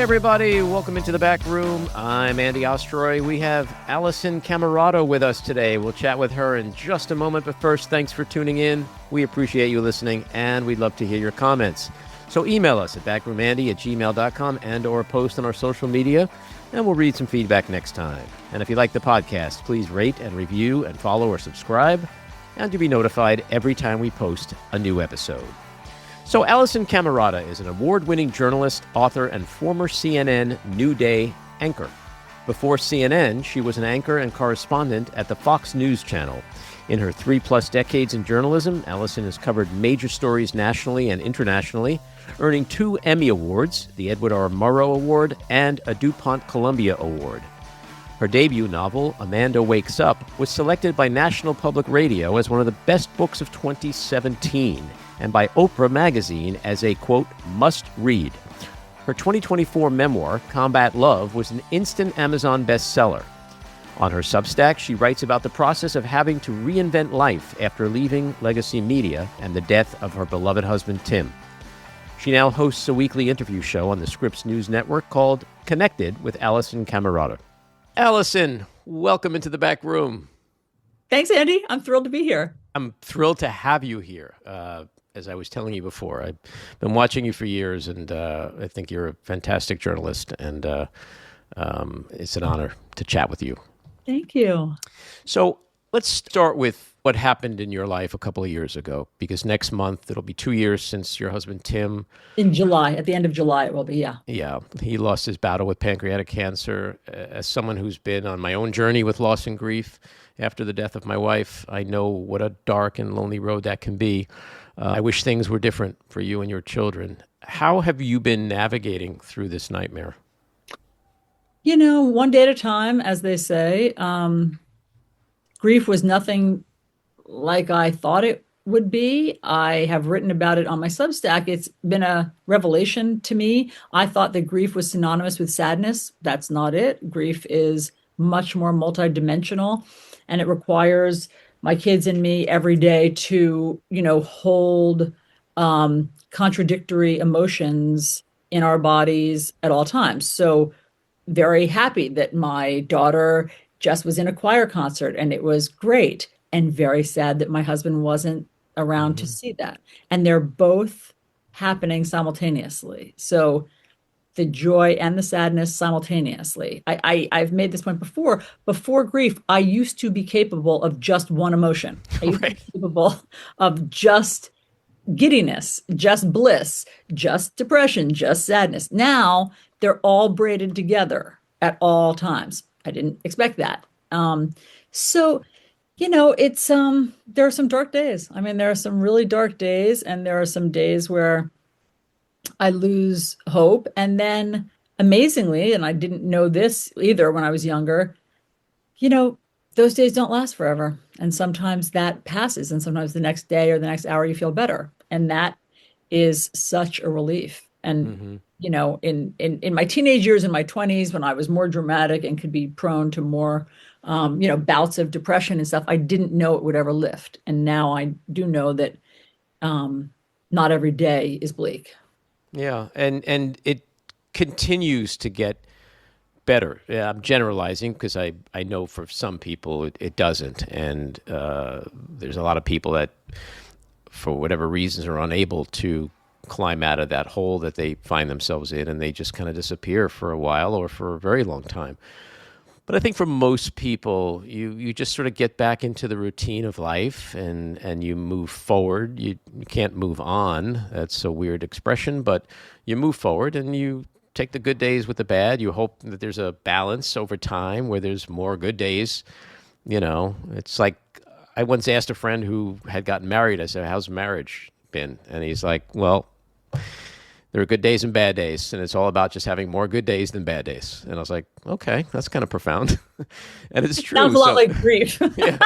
Hey everybody, welcome into the back room. I'm Andy Ostroy. We have Alisyn Camerota with us today. We'll chat with her in just a moment, but first, thanks for tuning in. We appreciate you listening, and we'd love to hear your comments. So email us at backroomandy@gmail.com and or post on our social media, and we'll read some feedback next time. And if you like the podcast, please rate and review and follow or subscribe, and you'll be notified every time we post a new episode. So Alisyn Camerota is an award-winning journalist, author, and former CNN New Day anchor. Before CNN, she was an anchor and correspondent at the Fox News Channel. In her 3+ decades in journalism, Alisyn has covered major stories nationally and internationally, earning 2 Emmy Awards, the Edward R. Murrow Award, and a DuPont Columbia Award. Her debut novel, Amanda Wakes Up, was selected by National Public Radio as one of the best books of 2017, and by Oprah magazine as a, quote, must-read. Her 2024 memoir, Combat Love, was an instant Amazon bestseller. On her Substack, she writes about the process of having to reinvent life after leaving Legacy Media and the death of her beloved husband, Tim. She now hosts a weekly interview show on the Scripps News Network called Connected with Alisyn Camerota. Alisyn, welcome into the back room. Thanks, Andy. I'm thrilled to be here. I'm thrilled to have you here. As I was telling you before, I've been watching you for years, and I think you're a fantastic journalist, and it's an honor to chat with you. Thank you. So let's start with what happened in your life a couple of years ago, because next month it'll be 2 years since your husband, Tim. In July, at the end of July, it will be, yeah. Yeah, he lost his battle with pancreatic cancer. As someone who's been on my own journey with loss and grief after the death of my wife, I know what a dark and lonely road that can be. I wish things were different for you and your children. How have you been navigating through this nightmare? You know, one day at a time, as they say. Grief was nothing like I thought it would be. I have written about it on my Substack. It's been a revelation to me. I thought that grief was synonymous with sadness. That's not it. Grief is much more multidimensional, and it requires my kids and me every day to, hold contradictory emotions in our bodies at all times. So very happy that my daughter just was in a choir concert and it was great, and very sad that my husband wasn't around to see that. And they're both happening simultaneously. So the joy and the sadness simultaneously. I've made this point before. Before grief, I used to be capable of just one emotion. I used to be capable of just giddiness, just bliss, just depression, just sadness. Now they're all braided together at all times. I didn't expect that. So, it's there are some dark days. I mean, there are some really dark days, and there are some days where I lose hope. And then amazingly, and I didn't know this either when I was younger, those days don't last forever. And sometimes that passes, and sometimes the next day or the next hour you feel better. And that is such a relief. And, in my teenage years, in my 20s, when I was more dramatic and could be prone to more, bouts of depression and stuff, I didn't know it would ever lift. And now I do know that not every day is bleak. Yeah, and it continues to get better. I'm generalizing because I know for some people it doesn't. And there's a lot of people that, for whatever reasons, are unable to climb out of that hole that they find themselves in, and they just kind of disappear for a while or for a very long time. But I think for most people, you just sort of get back into the routine of life and you move forward. You can't move on. That's a weird expression, but you move forward and you take the good days with the bad. You hope that there's a balance over time where there's more good days. It's like I once asked a friend who had gotten married, I said, how's marriage been? And he's like, well, there are good days and bad days, and it's all about just having more good days than bad days. And I was like, okay, that's kind of profound. And it's true. Sounds a lot like grief. Yeah,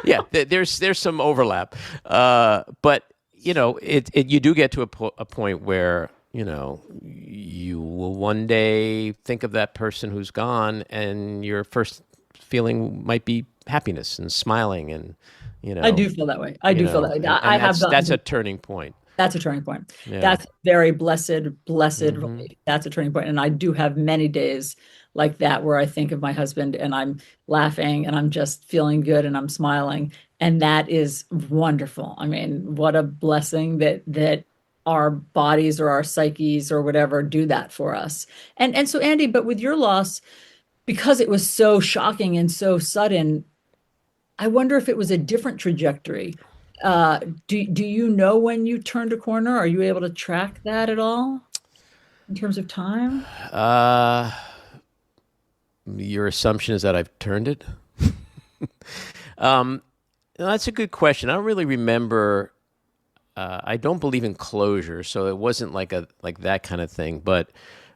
yeah, there's some overlap. But, you do get to a point where, you will one day think of that person who's gone, and your first feeling might be happiness and smiling and, I do feel that way. I do feel that way. I have that's a turning point. That's a turning point. Yeah. That's very blessed Hmm. relief. That's a turning point. And I do have many days like that where I think of my husband and I'm laughing and I'm just feeling good and I'm smiling. And that is wonderful. I mean, what a blessing that our bodies or our psyches or whatever do that for us. And so Andy, but with your loss, because it was so shocking and so sudden, I wonder if it was a different trajectory. Do you know when you turned a corner? Are you able to track that at all in terms of time? Uh, your assumption is that I've turned it. No, that's a good question. I don't really remember. I don't believe in closure, so it wasn't like that kind of thing. But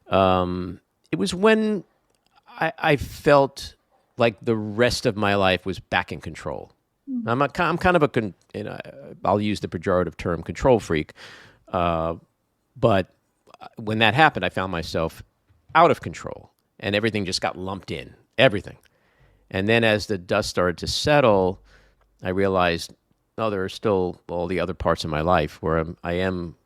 it was when I felt like the rest of my life was back in control. I'm kind of I'll use the pejorative term control freak. But when that happened, I found myself out of control, and everything just got lumped in. Everything. And then as the dust started to settle, I realized, oh, there are still all the other parts of my life where I am,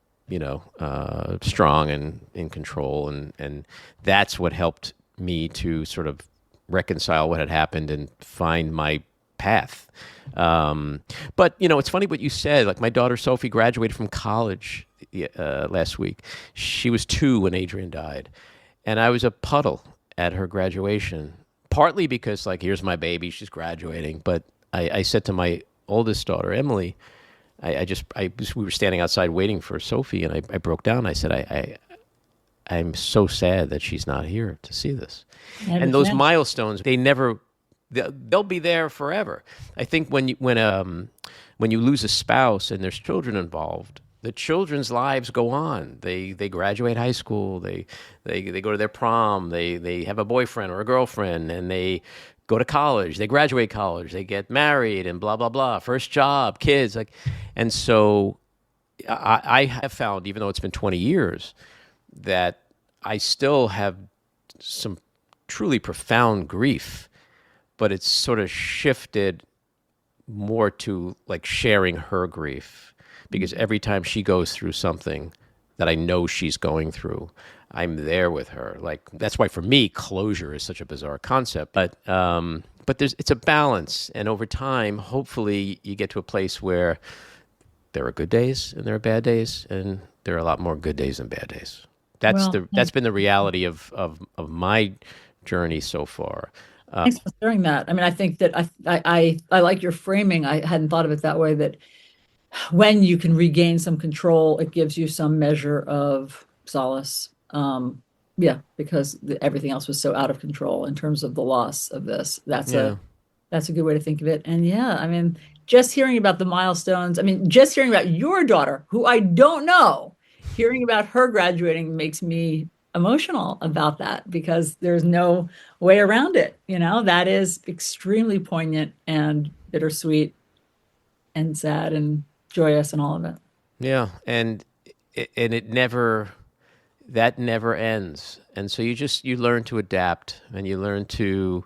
strong and in control, and that's what helped me to sort of reconcile what had happened and find my path. But it's funny what you said. Like my daughter Sophie graduated from college last week. She was 2 when Adrian died, and I was a puddle at her graduation. Partly because like here's my baby, she's graduating, but I said to my oldest daughter Emily, we were standing outside waiting for Sophie, and I broke down. I said, I'm so sad that she's not here to see this. I And those understand. milestones, they'll be there forever. I think when you lose a spouse and there's children involved, the children's lives go on. They graduate high school. They go to their prom. They have a boyfriend or a girlfriend, and they go to college. They graduate college. They get married, and blah blah blah. First job, kids, and so I have found, even though it's been 20 years, that I still have some truly profound grief, but it's sort of shifted more to like sharing her grief, because every time she goes through something that I know she's going through, I'm there with her. Like that's why for me closure is such a bizarre concept, but it's a balance, and over time hopefully you get to a place where there are good days and there are bad days, and there are a lot more good days than bad days. Well, That's been the reality of my journey so far. thanks for sharing that. I mean, I think that I like your framing. I hadn't thought of it that way, that when you can regain some control, it gives you some measure of solace. Yeah, because everything else was so out of control in terms of the loss of this. Yeah. That's a good way to think of it. And yeah, I mean, just hearing about the milestones, I mean, just hearing about your daughter, who I don't know, hearing about her graduating makes me emotional about that, because there's no way around it. That is extremely poignant and bittersweet and sad and joyous and all of it. Yeah, and that never ends. And so you learn to adapt, and you learn to,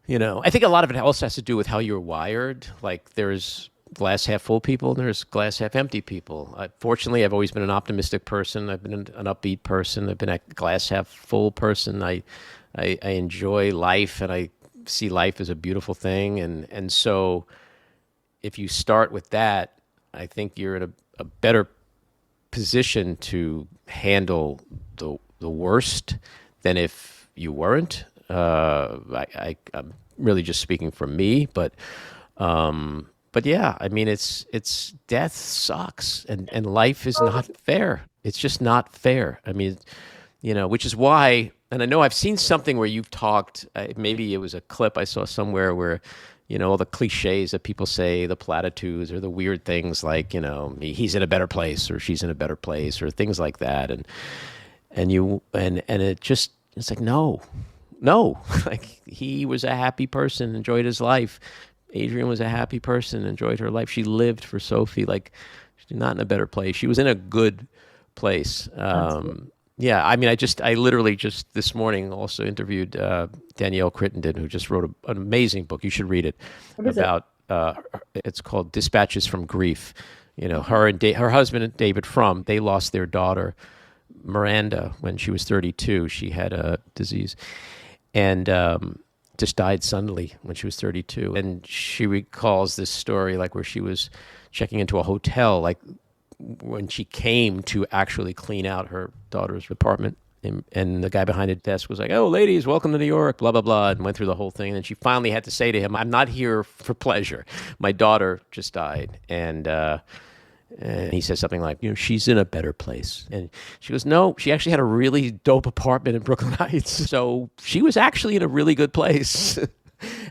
I think a lot of it also has to do with how you're wired. Like there's glass half full people and there's glass half empty people. Fortunately, I've always been an optimistic person. I've been an upbeat person. I've been a glass half full person. I enjoy life, and I see life as a beautiful thing. And so if you start with that, I think you're in a better position to handle the worst than if you weren't. I'm really just speaking for me, but yeah, I mean, it's death sucks, and life is not fair. It's just not fair. I mean, which is why, and I know I've seen something where you've talked, maybe it was a clip I saw somewhere where, all the cliches that people say, the platitudes or the weird things like, he's in a better place or she's in a better place or things like that. And it's like, no, like he was a happy person, enjoyed his life. Adrian was a happy person, enjoyed her life. She lived for Sophie. Like she's not in a better place. She was in a good place. Absolutely. Yeah, I mean, I literally just this morning also interviewed Danielle Crittenden, who just wrote an amazing book. You should read it What is it? about. It's called Dispatches from Grief. You know, her husband, David Frum, they lost their daughter, Miranda, when she was 32. She had a disease and just died suddenly when she was 32. And she recalls this story, like where she was checking into a hotel, like when she came to actually clean out her daughter's apartment. And the guy behind the desk was like, "Oh, ladies, welcome to New York, blah, blah, blah," and went through the whole thing. And then she finally had to say to him, "I'm not here for pleasure. My daughter just died." And he says something like, "You know, she's in a better place." And she goes, "No, she actually had a really dope apartment in Brooklyn Heights." So she was actually in a really good place.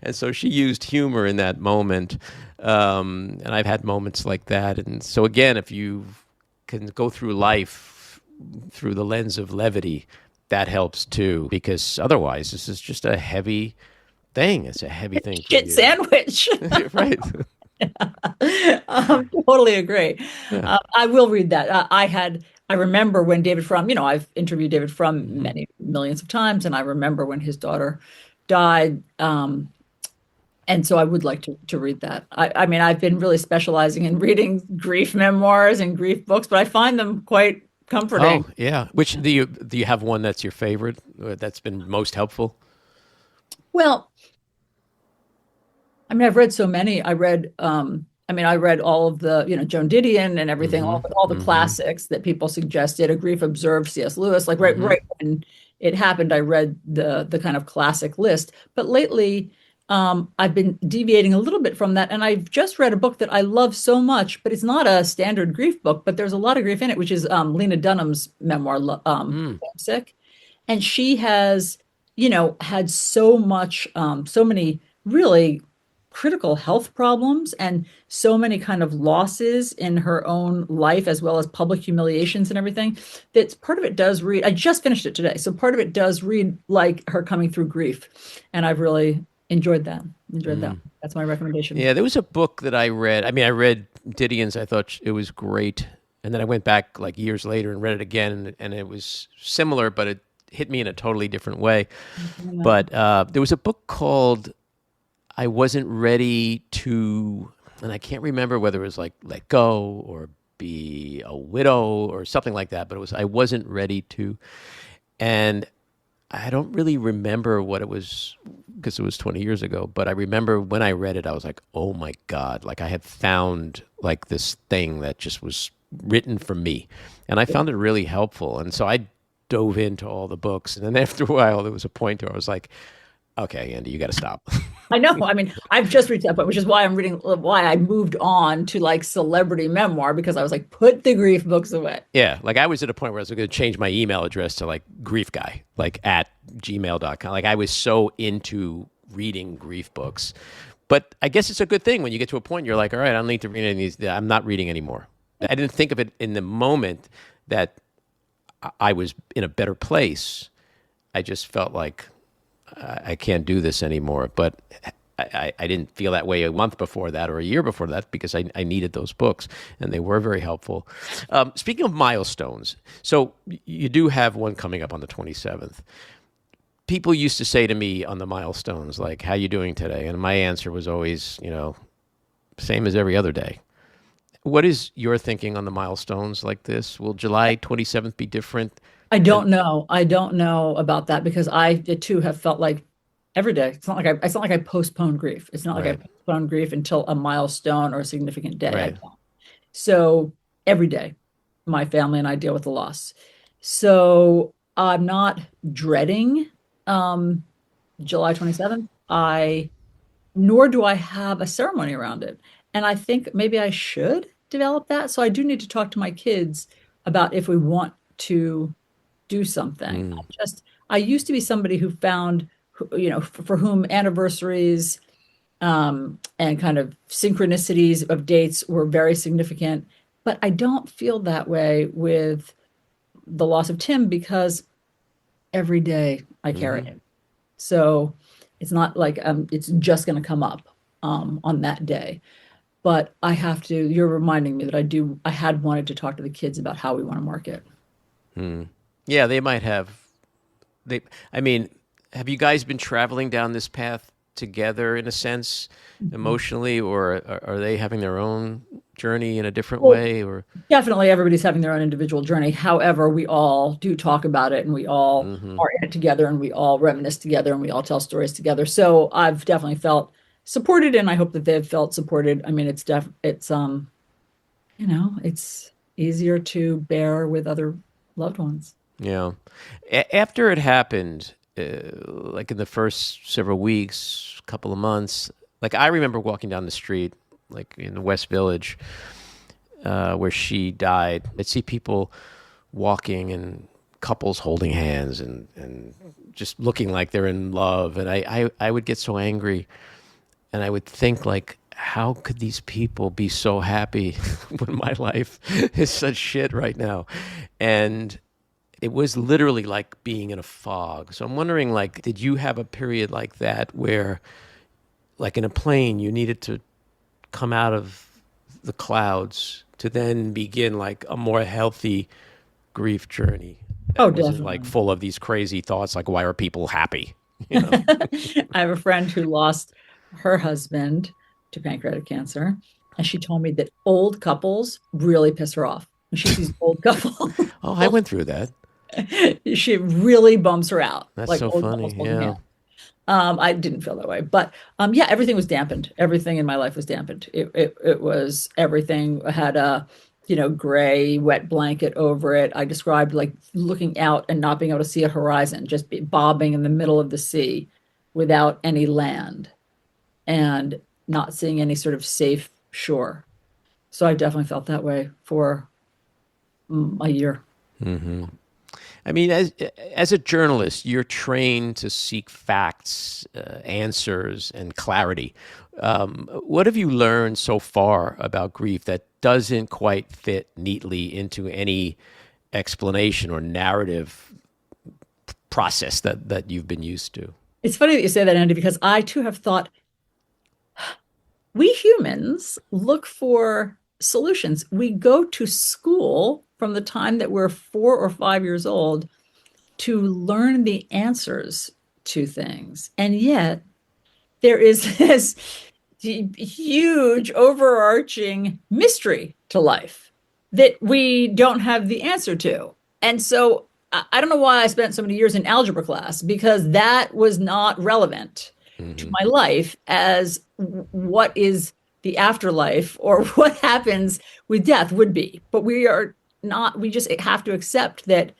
And so she used humor in that moment. And I've had moments like that. And so again, if you can go through life through the lens of levity, that helps too, because otherwise this is just a heavy thing. It's a heavy thing. Shit sandwich. Right. Totally agree. Yeah. I will read that. I remember when David Frum, I've interviewed David Frum many millions of times, and I remember when his daughter died. And so I would like to read that. I mean, I've been really specializing in reading grief memoirs and grief books, but I find them quite comforting. Oh, yeah. Which do you have one that's your favorite, or that's been most helpful? Well, I mean, I've read so many. I read all of the, Joan Didion and everything, all the classics that people suggested. A Grief Observed, C.S. Lewis. Like right when it happened, I read the kind of classic list. But lately, I've been deviating a little bit from that, and I've just read a book that I love so much, but it's not a standard grief book, but there's a lot of grief in it, which is Lena Dunham's memoir, Sick. And she has, had so many really critical health problems and so many kind of losses in her own life, as well as public humiliations and everything, that part of it does read, I just finished it today, so part of it does read like her coming through grief. And I've really enjoyed that. That's my recommendation. Yeah, there was a book that I read. I mean, I read Didion's. I thought it was great. And then I went back like years later and read it again, and it was similar, but it hit me in a totally different way. Yeah. But there was a book called I Wasn't Ready to, and I can't remember whether it was like Let Go or Be a Widow or something like that, but it was I Wasn't Ready to. And I don't really remember what it was because it was 20 years ago, but I remember when I read it, I was like, oh my God, like I had found like this thing that just was written for me. And I found it really helpful. And so I dove into all the books. And then after a while, there was a point where I was like, okay, Andy, you got to stop. I know. I mean, I've just reached that point, which is why why I moved on to like celebrity memoir, because I was like, put the grief books away. Yeah. Like I was at a point where I was going to change my email address to like grief guy, like at gmail.com. Like I was so into reading grief books. But I guess it's a good thing when you get to a point, you're like, all right, I don't need to read any of these. I'm not reading anymore. I didn't think of it in the moment that I was in a better place. I just felt like, I can't do this anymore. But I didn't feel that way a month before that or a year before that, because I needed those books, and they were very helpful. Speaking of milestones, so you do have one coming up on the 27th. People used to say to me on the milestones, like, how you doing today? And my answer was always, same as every other day. What is your thinking on the milestones like this? Will July 27th be different? I don't know. I don't know about that, because I too have felt like every day. It's not like I postpone grief. It's not like I postpone grief until a milestone or a significant day. Right. So every day, my family and I deal with the loss. So I'm not dreading July 27th. Nor do I have a ceremony around it. And I think maybe I should develop that. So I do need to talk to my kids about if we want to do something. I used to be somebody who found, for whom anniversaries and kind of synchronicities of dates were very significant. But I don't feel that way with the loss of Tim, because every day I carry it. So it's not like it's just going to come up on that day. But I have to, you're reminding me that I had wanted to talk to the kids about how we want to mark it. Yeah, they might have. Have you guys been traveling down this path together in a sense, Mhm. emotionally, or are they having their own journey in a different Well, way? Or definitely everybody's having their own individual journey. However, we all do talk about it and we all hmm are in it together and we all reminisce together and we all tell stories together. So I've definitely felt supported and I hope that they've felt supported. I mean, it's easier to bear with other loved ones. yeah. After it happened, like in the first several weeks, couple of months, like I remember walking down the street, like in the West Village, where she died. I'd see people walking and couples holding hands and just looking like they're in love. And I would get so angry and I would think like, how could these people be so happy when my life is such shit right now? And it was literally like being in a fog. So I'm wondering, like, did you have a period like that where, like in a plane, you needed to come out of the clouds to then begin like a more healthy grief journey Oh, that wasn't like definitely. full of these crazy thoughts like, why are people happy? You know? I have a friend who lost her husband to pancreatic cancer, and she told me that old couples really piss her off. When she sees old couple, Oh, I went through that. she really bums her out, That's like so old couples funny. holding Yeah. hands. I didn't feel that way, but yeah, everything was dampened. Everything in my life was dampened. It was everything had a gray wet blanket over it. I described like looking out and not being able to see a horizon, just bobbing in the middle of the sea without any land and not seeing any sort of safe shore. So I definitely felt that way for a year. I mean, as a journalist, you're trained to seek facts, answers, and clarity. What have you learned so far about grief that doesn't quite fit neatly into any explanation or narrative process that you've been used to? It's funny that you say that, Andy, because I too have thought we humans look for solutions. We go to school from the time that we're 4 or 5 years old to learn the answers to things. And yet there is this huge overarching mystery to life that we don't have the answer to. And so I don't know why I spent so many years in algebra class because that was not relevant to hmm my life as what is the afterlife or what happens with death would be. But we are not, we just have to accept that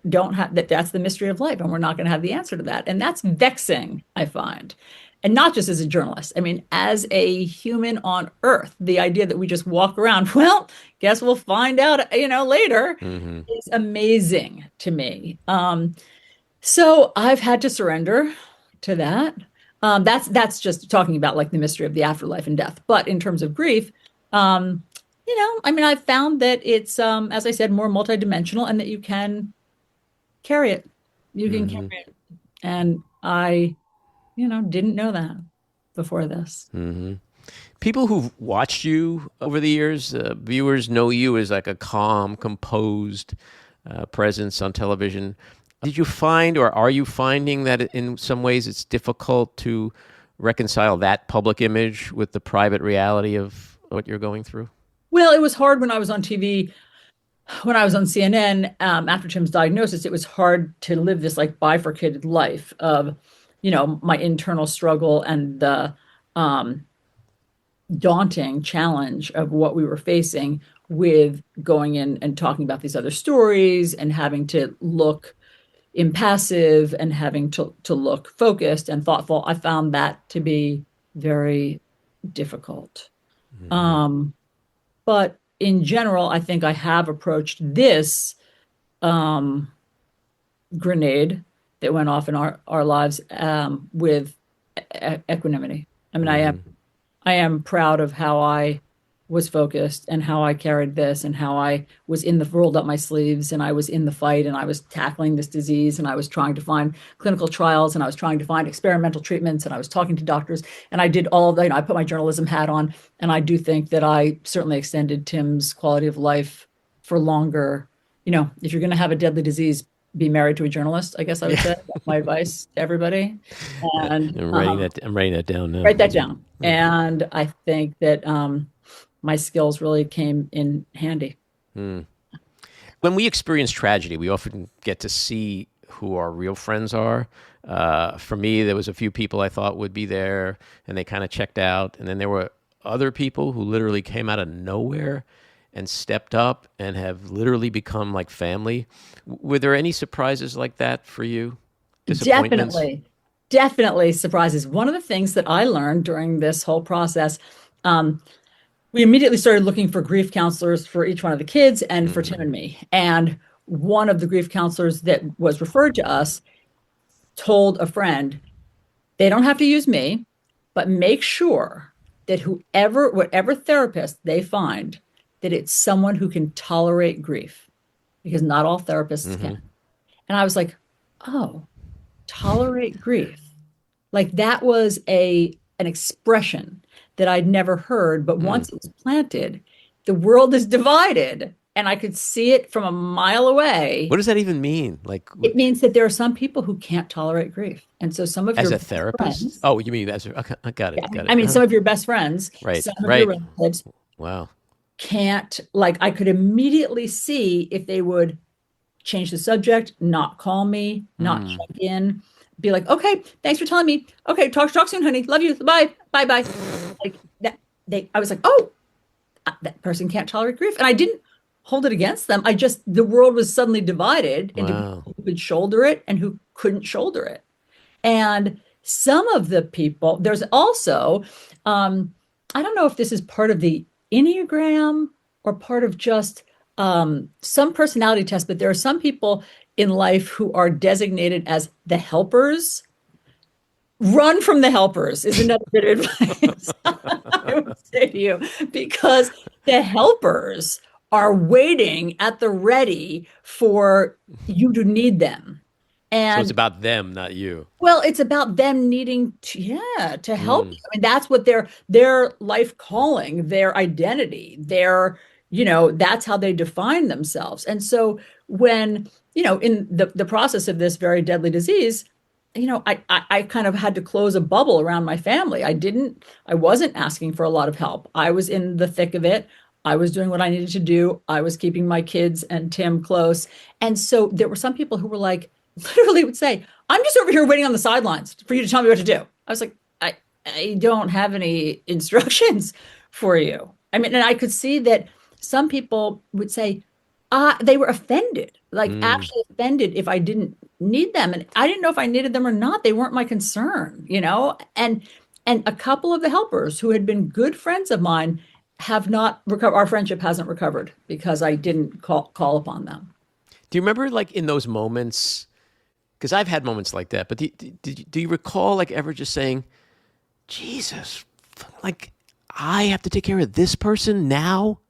don't have that that's the mystery of life and we're not going to have the answer to that. And that's vexing, I find. And not just as a journalist. I mean, as a human on Earth, the idea that we just walk around, well, guess we'll find out, later hmm is amazing to me. So I've had to surrender to that. That's just talking about like the mystery of the afterlife and death. But in terms of grief, I mean, I've found that it's, as I said, more multidimensional and that you can carry it. You can carry hmm it. And I, didn't know that before this. hmm People who've watched you over the years, viewers know you as like a calm, composed presence on television. Did you find, or are you finding that in some ways it's difficult to reconcile that public image with the private reality of what you're going through? Well, it was hard when I was on TV, when I was on CNN after Tim's diagnosis. It was hard to live this like bifurcated life of, my internal struggle and the um, daunting challenge of what we were facing with going in and talking about these other stories and having to look impassive and having to look focused and thoughtful. I found that to be very difficult. hmm Um, but in general, I think I have approached this um, grenade that went off in our lives with equanimity. I mean, hmm I am proud of how I was focused and how I carried this and how I was in the rolled up my sleeves and I was in the fight and I was tackling this disease and I was trying to find clinical trials and I was trying to find experimental treatments and I was talking to doctors and I did all of that. I put my journalism hat on and I do think that I certainly extended Tim's quality of life for longer. If you're going to have a deadly disease, be married to a journalist, I guess I would say. That's my advice to everybody. And I'm writing that down now. write that down. And I think that my skills really came in handy. When we experience tragedy, we often get to see who our real friends are. For me, there was a few people I thought would be there, and they kind of checked out. And then there were other people who literally came out of nowhere and stepped up and have literally become like family. Were there any surprises like that for you? Disappointments? Definitely surprises. One of the things that I learned during this whole process, we immediately started looking for grief counselors for each one of the kids and for Tim and me. And one of the grief counselors that was referred to us told a friend, they don't have to use me, but make sure that whatever therapist they find, that it's someone who can tolerate grief, because not all therapists can. And I was like, oh, tolerate grief. Like that was an expression that I'd never heard, but once it was planted, the world is divided. And I could see it from a mile away. What does that even mean? Like, it means that there are some people who can't tolerate grief. And so some of as your a therapist? friends, Oh, you mean as a, okay, I got it. yeah, Got it. I mean, some of your best friends, some of your relatives Wow. can't, like, I could immediately see if they would change the subject, not call me, not check in, be like, okay, thanks for telling me. Okay, talk soon, honey. Love you. Bye. Bye. Like that, I was like, oh, that person can't tolerate grief. And I didn't hold it against them. The world was suddenly divided into people who could shoulder it and who couldn't shoulder it. And some of the people, there's also, I don't know if this is part of the Enneagram or part of just some personality test, but there are some people in life who are designated as the helpers. Run from the helpers is another bit of advice I would say to you, because the helpers are waiting at the ready for you to need them. And so it's about them, not you. Well, it's about them needing to help you. I mean, that's what their life calling, their identity, that's how they define themselves. And so when, in the process of this very deadly disease, I kind of had to close a bubble around my family. I wasn't asking for a lot of help. I was in the thick of it. I was doing what I needed to do. I was keeping my kids and Tim close. And so there were some people who were like, literally would say, I'm just over here waiting on the sidelines for you to tell me what to do. I was like, I don't have any instructions for you. I mean, and I could see that some people would say, they were offended, like actually offended if I didn't need them. And I didn't know if I needed them or not. They weren't my concern, and a couple of the helpers who had been good friends of mine have not recovered. Our friendship hasn't recovered because I didn't call upon them. Do you remember, like, in those moments, because I've had moments like that, but do you recall, like, ever just saying, Jesus, like, I have to take care of this person now?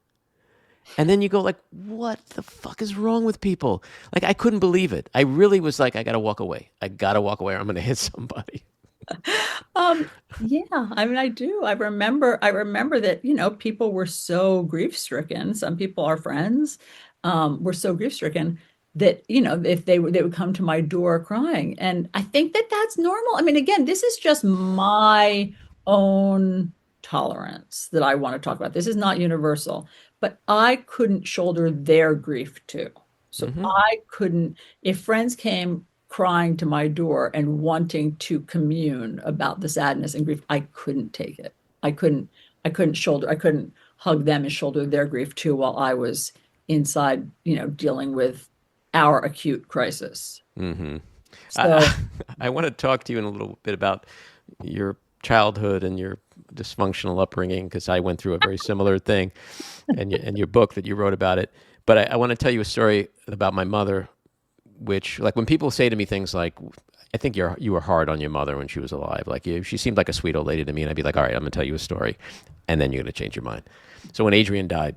And then you go like, what the fuck is wrong with people? Like, I couldn't believe it. I really was like, I got to walk away. Or I'm going to hit somebody. Yeah, I mean, I do. I remember that, people were so grief stricken. Some people, our friends, were so grief stricken that, if they would come to my door crying. And I think that that's normal. I mean, again, this is just my own tolerance that I want to talk about. This is not universal, but I couldn't shoulder their grief too. So I couldn't, if friends came crying to my door and wanting to commune about the sadness and grief, I couldn't take it. I couldn't hug them and shoulder their grief too while I was inside, dealing with our acute crisis. So I want to talk to you in a little bit about your childhood and your dysfunctional upbringing, because I went through a very similar thing, and your book that you wrote about it. But I want to tell you a story about my mother, which, like, when people say to me things like, I think you were hard on your mother when she was alive. Like, she seemed like a sweet old lady to me, and I'd be like, all right, I'm going to tell you a story, and then you're going to change your mind. So when Adrian died,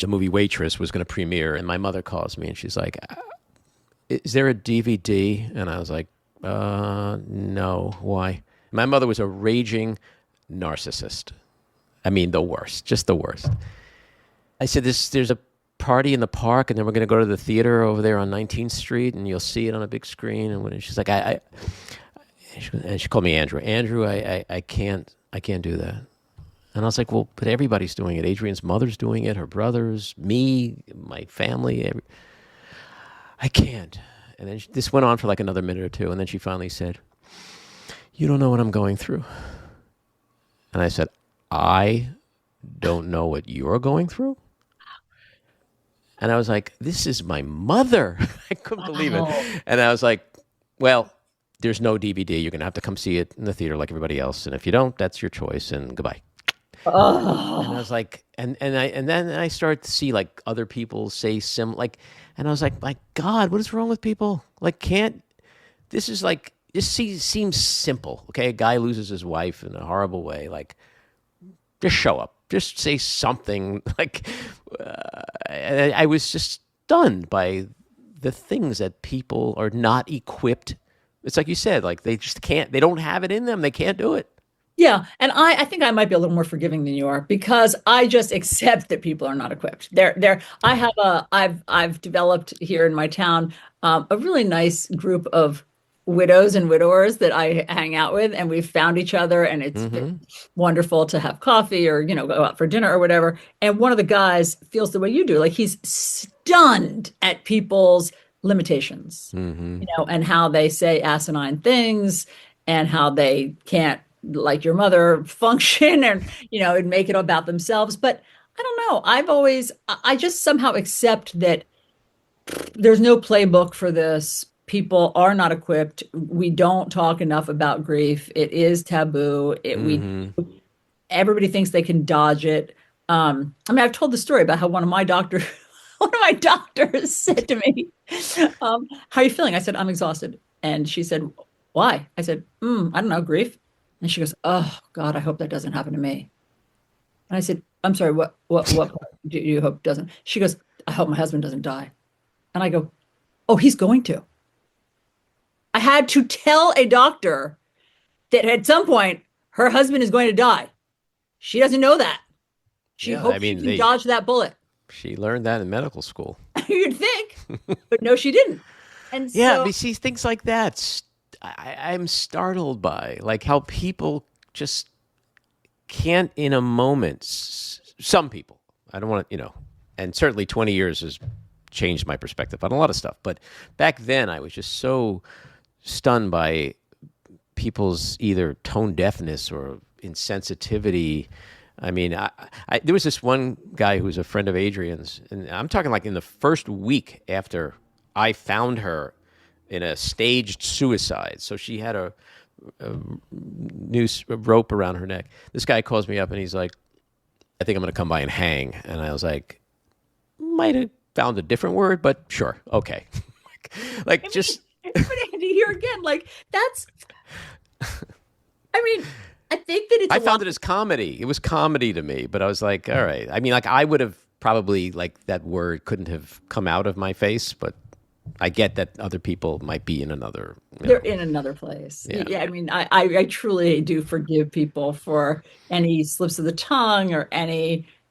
the movie Waitress was going to premiere, and my mother calls me, and she's like, is there a DVD? And I was like, no, why? My mother was a raging narcissist. I mean, the worst, just the worst. I said, there's a party in the park, and then we're going to go to the theater over there on 19th Street, and you'll see it on a big screen. And she's like, and she called me Andrew. Andrew, I can't do that. And I was like, well, but everybody's doing it. Adrian's mother's doing it, her brothers, me, my family. I can't. And then this went on for like another minute or two, and then she finally said, you don't know what I'm going through. And I said, I don't know what you're going through? And I was like, this is my mother. I couldn't believe it. And I was like, well, there's no DVD. You're going to have to come see it in the theater like everybody else. And if you don't, that's your choice, and goodbye. Oh. And I was like, and then I started to see like other people say and I was like, my God, what is wrong with people? Like, this is like, this seems simple. Okay. A guy loses his wife in a horrible way. Like, just show up, just say something. Like, I was just stunned by the things that people are not equipped. It's like you said, like they just can't, they don't have it in them. They can't do it. Yeah, and I think I might be a little more forgiving than you are because I just accept that people are not equipped. I've developed here in my town a really nice group of widows and widowers that I hang out with, and we've found each other, and it's been wonderful to have coffee or go out for dinner or whatever. And one of the guys feels the way you do, like he's stunned at people's limitations, and how they say asinine things and how they can't, like your mother, function and make it about themselves. But I don't know. I just somehow accept that there's no playbook for this. People are not equipped. We don't talk enough about grief. It is taboo. Everybody thinks they can dodge it. I've told the story about how one of my doctors said to me, how are you feeling? I said, I'm exhausted. And she said, why? I said, I don't know, grief. And she goes, oh God, I hope that doesn't happen to me. And I said, I'm sorry, what do you hope doesn't? She goes, I hope my husband doesn't die. And I go, oh, he's going to. I had to tell a doctor that at some point her husband is going to die. She doesn't know that. She hopes she can dodge that bullet. She learned that in medical school. You'd think, but no, she didn't. And yeah, we see things like that. I'm startled by like how people just can't in a moment. Some people, I don't want to, and certainly 20 years has changed my perspective on a lot of stuff. But back then I was just so stunned by people's either tone deafness or insensitivity. I mean, there was this one guy who was a friend of Adrian's, and I'm talking like in the first week after I found her in a staged suicide. So she had a noose, a rope around her neck. This guy calls me up and he's like, I think I'm going to come by and hang. And I was like, might have found a different word, but sure. Okay. But Andy, here again, like that's, I think that I found it as comedy. It was comedy to me, but I was like, all right. I mean, like I would have probably like that word couldn't have come out of my face, but I get that other people might be in another. They're in another place. Yeah. I mean, I truly do forgive people for any slips of the tongue or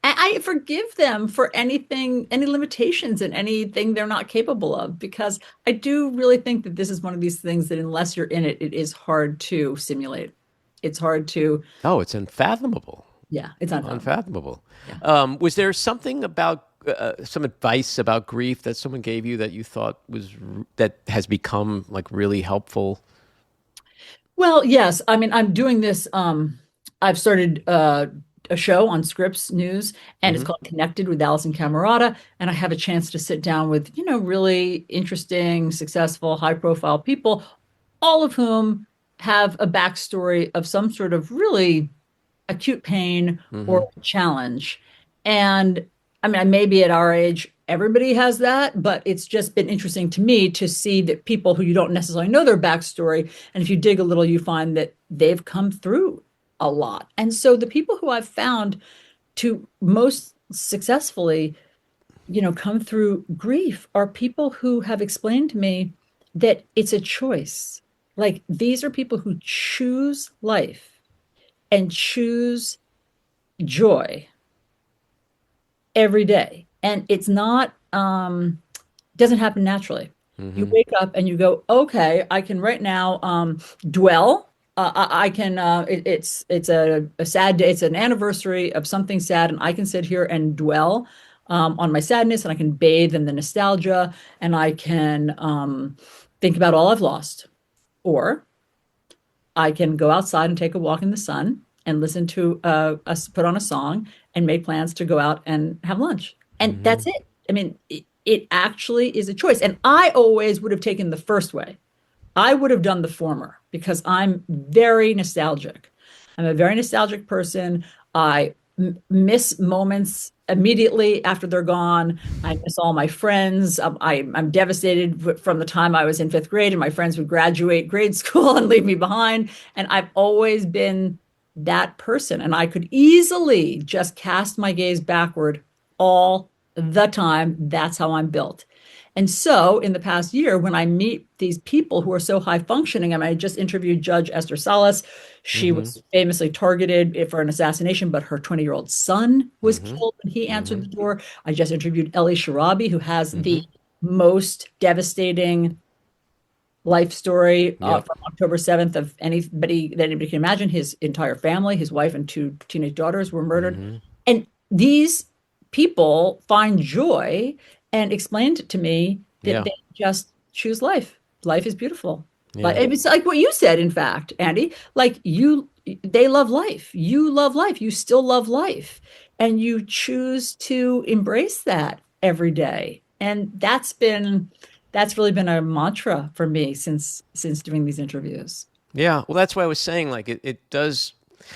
I forgive them for anything, any limitations and anything they're not capable of, because I do really think that this is one of these things that unless you're in it, it is hard to simulate. It's hard to. Oh, it's unfathomable. Yeah, it's unfathomable. Yeah. Was there something about some advice about grief that someone gave you that you thought that has become like really helpful? Well, yes. I mean, I'm doing this. I've started a show on Scripps News, and it's called Connected with Alisyn Camerota. And I have a chance to sit down with, really interesting, successful, high profile people, all of whom have a backstory of some sort of really acute pain or challenge. And I mean, maybe at our age, everybody has that, but it's just been interesting to me to see that people who you don't necessarily know their backstory, and if you dig a little, you find that they've come through a lot. And so the people who I've found to most successfully, come through grief are people who have explained to me that it's a choice. Like these are people who choose life and choose joy every day. And it's not, doesn't happen naturally. You Mm-hmm. wake up and you go, okay, I can right now dwell. I can. It's a sad day. It's an anniversary of something sad, and I can sit here and dwell on my sadness, and I can bathe in the nostalgia, and I can think about all I've lost. Or I can go outside and take a walk in the sun and listen to put on a song and make plans to go out and have lunch. And Mm-hmm. that's it. I mean, it actually is a choice. And I always would have taken the first way. I would have done the former because I'm very nostalgic. I'm a very nostalgic person. I miss moments immediately after they're gone. I miss all my friends. I'm devastated from the time I was in fifth grade and my friends would graduate grade school and leave me behind. And I've always been that person. And I could easily just cast my gaze backward all the time. That's how I'm built. And so in the past year, when I meet these people who are so high functioning, I mean, I just interviewed Judge Esther Salas. She Mm-hmm. was famously targeted for an assassination, but her 20-year-old son was Mm-hmm. killed when he answered Mm-hmm. the door. I just interviewed Ellie Sharabi, who has Mm-hmm. the most devastating life story Yep. from October 7th of anybody can imagine. His entire family, his wife and two teenage daughters were murdered. Mm-hmm. And these people find joy and explained to me that Yeah. they just choose life. Life is beautiful. Like Yeah. it's like what you said, in fact, Andy. Like they love life. You love life. You still love life, and you choose to embrace that every day. And that's really been a mantra for me since doing these interviews. Yeah. Well, that's why I was saying, like, it does.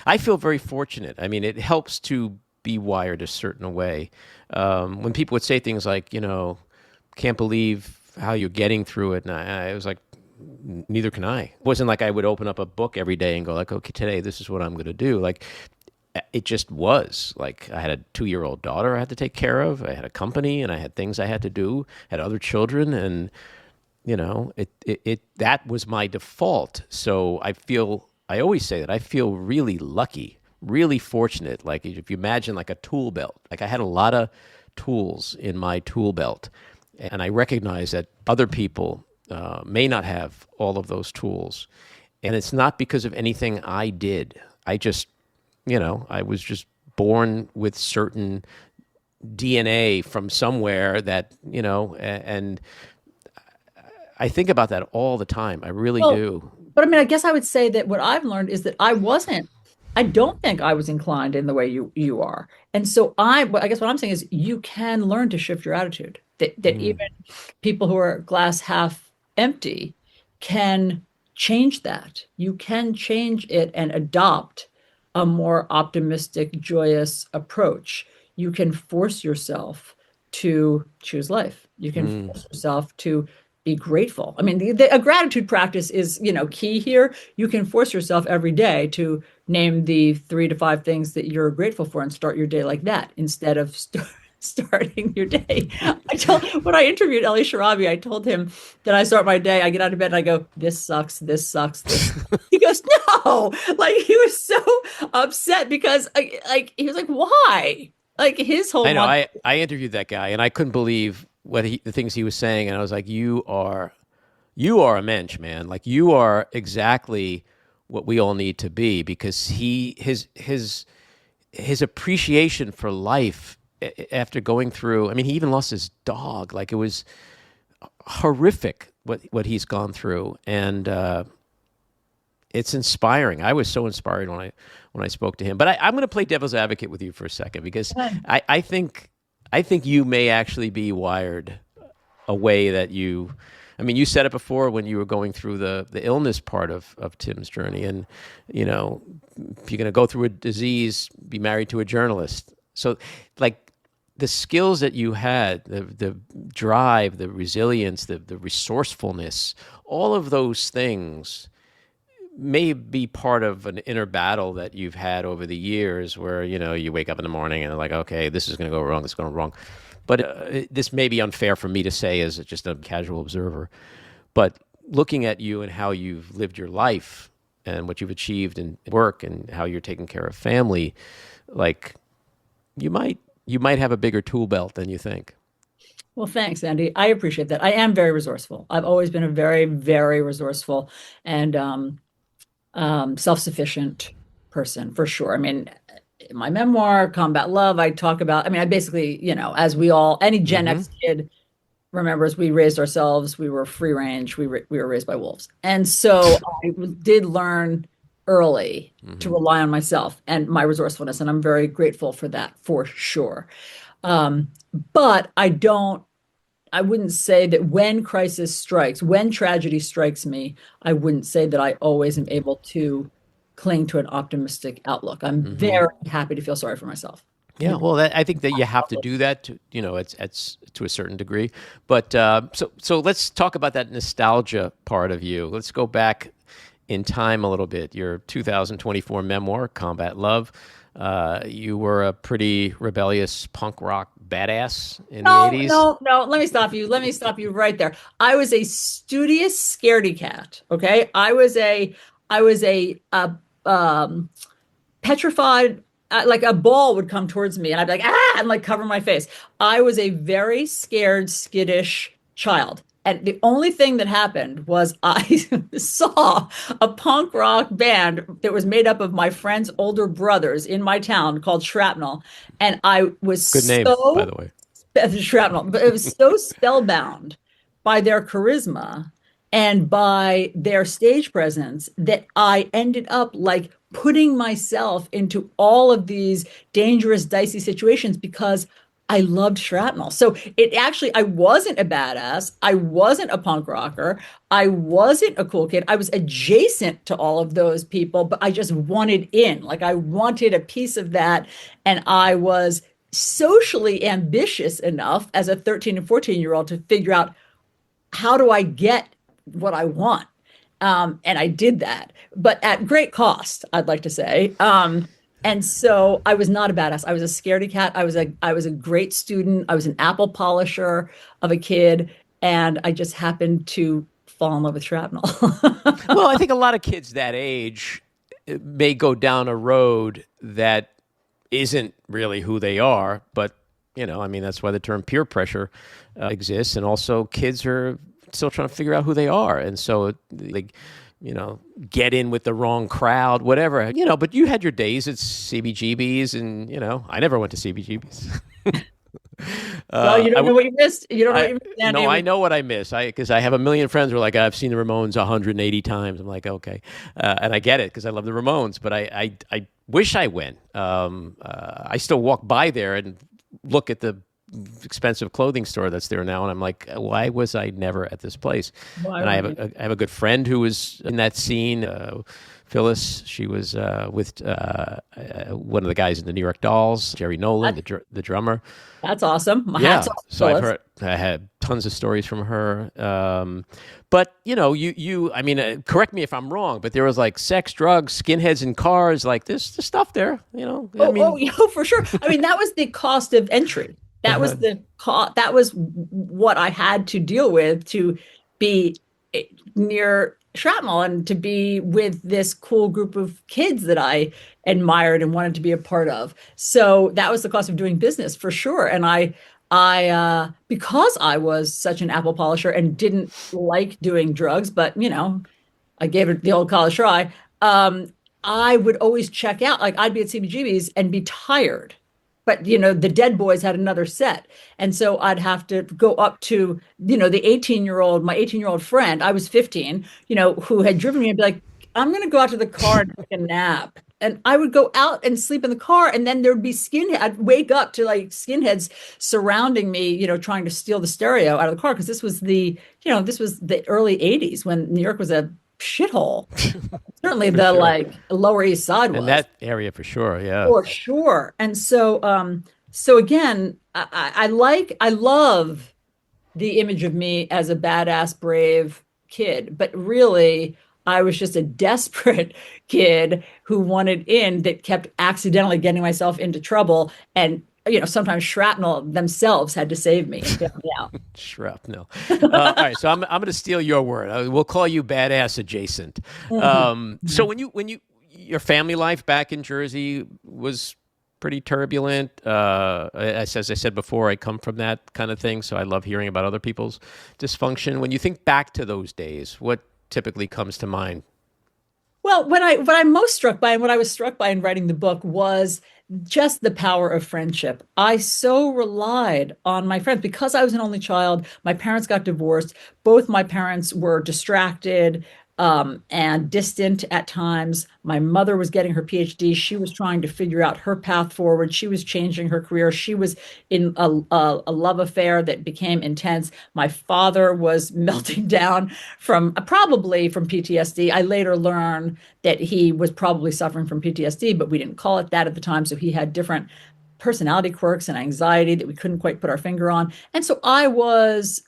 I feel very fortunate. I mean, it helps to be wired a certain way. When people would say things like, can't believe how you're getting through it. And I was like, neither can I. It wasn't like I would open up a book every day and go like, okay, today, this is what I'm going to do. Like, it just was like I had a 2-year-old daughter I had to take care of. I had a company and I had things I had to do, had other children. And it that was my default. So I always say that I feel really lucky, really fortunate. Like if you imagine like a tool belt, like I had a lot of tools in my tool belt, and I recognize that other people may not have all of those tools, and it's not because of anything I did. I just, I was just born with certain DNA from somewhere that, and I think about that all the time. I really Well, do. but I mean, I guess I would say that what I've learned is that I don't think I was inclined in the way you are. And so I guess what I'm saying is you can learn to shift your attitude. That Mm, even people who are glass half empty can change that. You can change it and adopt a more optimistic, joyous approach. You can force yourself to choose life. You can mm, force yourself to be grateful. I mean, a gratitude practice is, key here. You can force yourself every day to name the 3 to 5 things that you're grateful for and start your day like that instead of starting your day. When I interviewed Ellie Sharabi, I told him that I start my day, I get out of bed and I go, this sucks, this sucks, this sucks. He goes, no, like he was so upset because like he was like, why? Like his whole I know. month. I interviewed that guy, and I couldn't believe the things he was saying, and I was like, you are a mensch, man. Like you are exactly what we all need to be because his appreciation for life after going through. I mean, he even lost his dog. Like it was horrific what he's gone through, and it's inspiring. I was so inspired when I spoke to him. But I'm going to play devil's advocate with you for a second because I think you may actually be wired a way that you. I mean, you said it before when you were going through the illness part of Tim's journey, and if you're going to go through a disease, be married to a journalist. So, like the skills that you had, the drive, the resilience, the resourcefulness, all of those things may be part of an inner battle that you've had over the years where, you wake up in the morning and like, okay, this is going to go wrong, this is going wrong. But this may be unfair for me to say as just a casual observer. But looking at you and how you've lived your life and what you've achieved in work and how you're taking care of family, like you might you might have a bigger tool belt than you think. Well, thanks, Andy. I appreciate that. I am very resourceful. I've always been a very, very resourceful and self-sufficient person for sure. I mean, in my memoir, Combat Love, I talk about, I mean, I basically, as we all, any Gen X kid remembers, we raised ourselves, we were free range, we were raised by wolves. And so I did learn early to rely on myself and my resourcefulness. And I'm very grateful for that, for sure. But I wouldn't say that when crisis strikes, when tragedy strikes me, I wouldn't say that I always am able to cling to an optimistic outlook. I'm very happy to feel sorry for myself. Yeah, well, I think that you have to do that to, it's to a certain degree. But so let's talk about that nostalgia part of you. Let's go back in time a little bit. Your 2024 memoir, Combat Love. You were a pretty rebellious punk rock badass in the 80s. No. Let me stop you. Let me stop you right there. I was a studious scaredy cat. Okay. I was a petrified, like a ball would come towards me and I'd be like, and like cover my face. I was a very scared, skittish child. And the only thing that happened was I saw a punk rock band that was made up of my friends' older brothers in my town called Shrapnel. And I was Good name, by the way. Shrapnel, but it was so spellbound by their charisma and by their stage presence that I ended up like putting myself into all of these dangerous, dicey situations because I loved Shrapnel. So I wasn't a badass. I wasn't a punk rocker. I wasn't a cool kid. I was adjacent to all of those people, but I just wanted in. Like I wanted a piece of that. And I was socially ambitious enough as a 13 and 14-year-old to figure out, how do I get what I want? And I did that, but at great cost, I'd like to say. And so I was not a badass. I was a scaredy cat. I was a great student. I was an apple polisher of a kid. And I just happened to fall in love with Shrapnel. Well, I think a lot of kids that age may go down a road that isn't really who they are. But, that's why the term peer pressure exists. And also kids are still trying to figure out who they are. And so get in with the wrong crowd, whatever, but you had your days at CBGBs and, I never went to CBGBs. Well, you don't know what you missed. You don't know what you missed. No, I know what I miss. Because I have a million friends who are like, I've seen the Ramones 180 times. I'm like, okay. And I get it because I love the Ramones, but I wish I went. I still walk by there and look at the expensive clothing store that's there now, and I'm like, why was I never at this place? And I have a good friend who was in that scene, Phyllis. She was with one of the guys in the New York Dolls, Jerry Nolan, the drummer. That's awesome. My hat's off, so I had tons of stories from her. But correct me if I'm wrong, but there was like sex, drugs, skinheads in cars, like this stuff there. For sure. I mean, that was the cost of entry. That was the cost. That was what I had to deal with to be near Shrapnel and to be with this cool group of kids that I admired and wanted to be a part of. So that was the cost of doing business for sure. And I because I was such an apple polisher and didn't like doing drugs, but I gave it the old college try. I would always check out. Like I'd be at CBGB's and be tired. But, the Dead Boys had another set. And so I'd have to go up to, my 18-year-old friend, I was 15, who had driven me and be like, I'm going to go out to the car and take a nap. And I would go out and sleep in the car. And then there'd be I'd wake up to like skinheads surrounding me, trying to steal the stereo out of the car. Because this was the early 80s when New York was a shithole. Certainly the like Lower East Side was. In that area for sure, yeah. For sure. And so again, I love the image of me as a badass, brave kid, but really I was just a desperate kid who wanted in that kept accidentally getting myself into trouble. And sometimes Shrapnel themselves had to save me and get me out. Shrapnel. All right, so I'm going to steal your word. We'll call you badass adjacent. So when your family life back in Jersey was pretty turbulent. As I said before, I come from that kind of thing, so I love hearing about other people's dysfunction. When you think back to those days, what typically comes to mind? Well, what I'm most struck by and what I was struck by in writing the book was just the power of friendship. I so relied on my friends because I was an only child. My parents got divorced. Both my parents were distracted and distant at times. My mother was getting her PhD. She was trying to figure out her path forward. She was changing her career. She was in a love affair that became intense. My father was melting down from probably from PTSD. I later learned that he was probably suffering from PTSD, but we didn't call it that at the time. So he had different personality quirks and anxiety that we couldn't quite put our finger on. And so I was,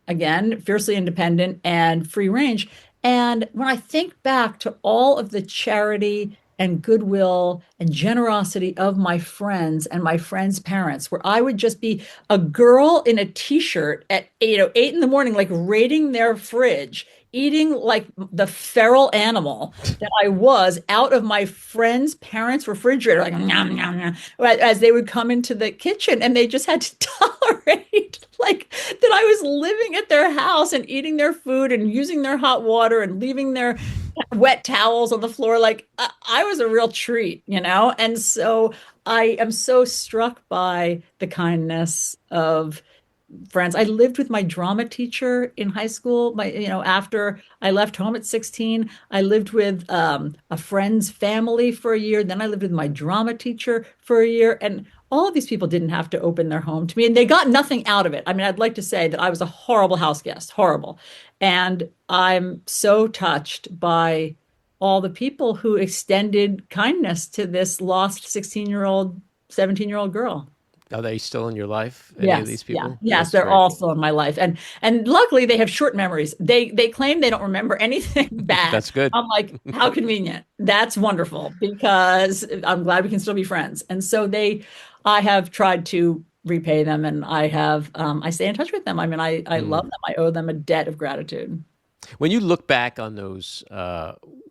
again, fiercely independent and free range. And when I think back to all of the charity and goodwill and generosity of my friends and my friends' parents, where I would just be a girl in a t-shirt at 8 in the morning, like raiding their fridge, eating like the feral animal that I was out of my friends' parents' refrigerator, like nom, nom, nom, as they would come into the kitchen, and they just had to tolerate like that I was living at their house and eating their food and using their hot water and leaving their wet towels on the floor. Like I was a real treat, And so I am so struck by the kindness of friends. I lived with my drama teacher in high school. After I left home at 16, I lived with a friend's family for a year. Then I lived with my drama teacher for a year. And all of these people didn't have to open their home to me, and they got nothing out of it. I mean, I'd like to say that I was a horrible house guest, horrible. And I'm so touched by all the people who extended kindness to this lost 16-year-old, 17-year-old girl. Are they still in your life? Any of these people? Yes, That's they're great. all still in my life, and luckily they have short memories. They claim they don't remember anything bad. That's good. I'm like, how convenient. That's wonderful because I'm glad we can still be friends. And so I have tried to repay them, and I stay in touch with them. I mean, I love them. I owe them a debt of gratitude. When you look back on those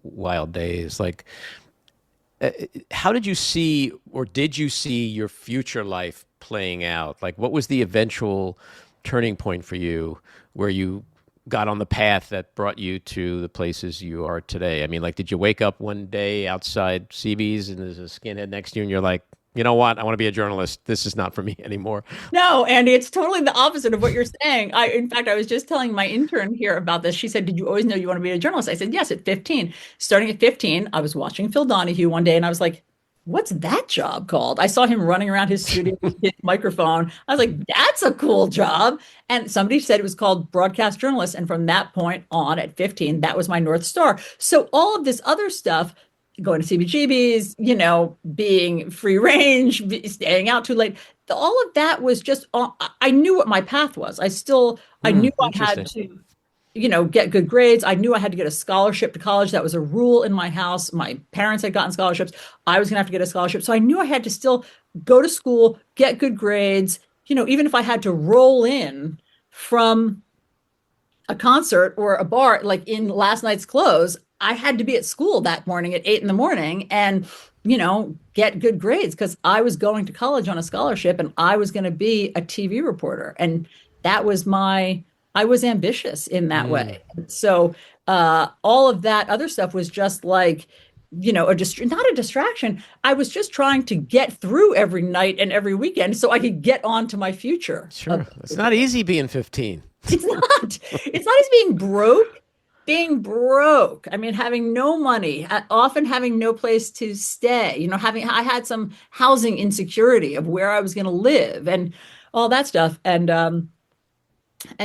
wild days, like, how did you see, or did you see your future life playing out? Like, what was the eventual turning point for you where you got on the path that brought you to the places you are today? I mean, like, did you wake up one day outside CB's and there's a skinhead next to you and you're like, you know what? I want to be a journalist. This is not for me anymore. No, Andy, it's totally the opposite of what you're saying. In fact, I was just telling my intern here about this. She said, "Did you always know you want to be a journalist?" I said, "Yes, at 15." Starting at 15, I was watching Phil Donahue one day and I was like, "What's that job called?" I saw him running around his studio with his microphone. I was like, "That's a cool job." And somebody said it was called broadcast journalist. And from that point on, at 15, that was my North Star. So all of this other stuff, going to CBGBs, being free range, staying out too late. All of that was just, I knew what my path was. I knew I had to, get good grades. I knew I had to get a scholarship to college. That was a rule in my house. My parents had gotten scholarships. I was going to have to get a scholarship. So I knew I had to still go to school, get good grades, even if I had to roll in from a concert or a bar, like in last night's clothes, I had to be at school that morning at 8 in the morning and, get good grades because I was going to college on a scholarship and I was going to be a TV reporter. And that was I was ambitious in that way. So all of that other stuff was just like, not a distraction. I was just trying to get through every night and every weekend so I could get on to my future. Sure. It's not easy being 15. It's not. It's not as being broke. Being broke. I mean, having no money, often having no place to stay. I had some housing insecurity of where I was going to live and all that stuff. And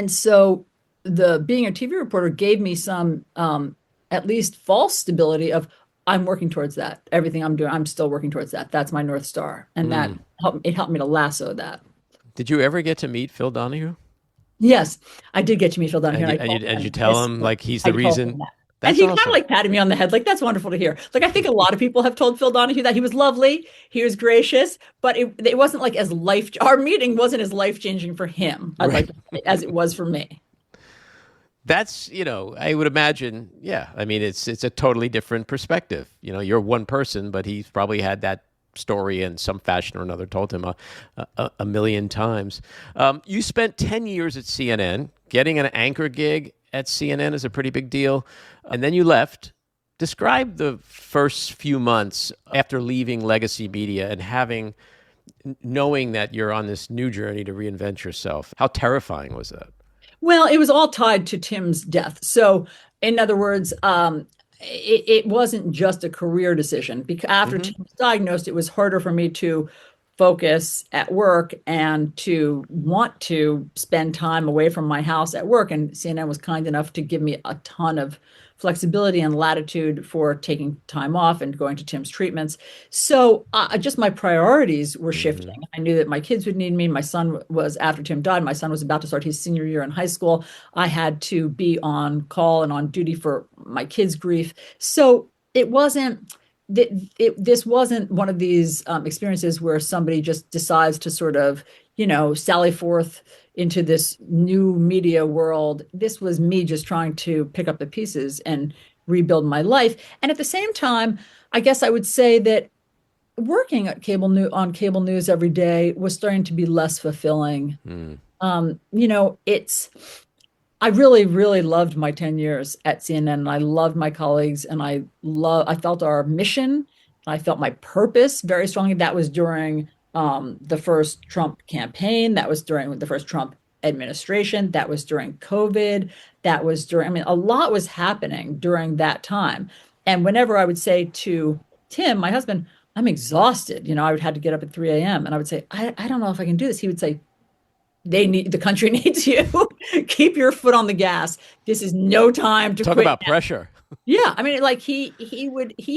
so the being a TV reporter gave me some at least false stability of I'm working towards that. Everything I'm doing, I'm still working towards that. That's my North Star, and that helped me to lasso that. Did you ever get to meet Phil Donahue? Yes, I did get to meet Phil Donahue. And you tell him like he's the reason. And he kind of like patted me on the head, like, that's wonderful to hear. Like, I think a lot of people have told Phil Donahue that he was lovely, he was gracious, but it wasn't like our meeting wasn't as life-changing for him as it was for me. That's, I would imagine, yeah. I mean, it's a totally different perspective. You're one person, but he's probably had that story in some fashion or another, told him a million times. You spent 10 years at CNN. Getting an anchor gig at CNN is a pretty big deal. And then you left. Describe the first few months after leaving legacy media and knowing that you're on this new journey to reinvent yourself. How terrifying was that? Well, it was all tied to Tim's death. So, in other words, it wasn't just a career decision. Because after Tim was diagnosed, it was harder for me to focus at work and to want to spend time away from my house at work. And CNN was kind enough to give me a ton of flexibility and latitude for taking time off and going to Tim's treatments. So just my priorities were shifting. I knew that my kids would need me. My son was, after Tim died, my son was about to start his senior year in high school. I had to be on call and on duty for my kids' grief. So it wasn't, this wasn't one of these experiences where somebody just decides to sort of, sally forth into this new media world. This was me just trying to pick up the pieces and rebuild my life. And at the same time, I guess I would say that working at cable news every day was starting to be less fulfilling. I really, really loved my 10 years at CNN, and I loved my colleagues, and I felt our mission. I felt my purpose very strongly. That was during the first Trump campaign. That was during the first Trump administration. That was during COVID. That was a lot was happening during that time. And whenever I would say to Tim, my husband, I'm exhausted, I would have to get up at 3 a.m. and I would say, I don't know if I can do this. He would say, the country needs you. Keep your foot on the gas. This is no time to talk quit about now. Pressure. Yeah. I mean, like he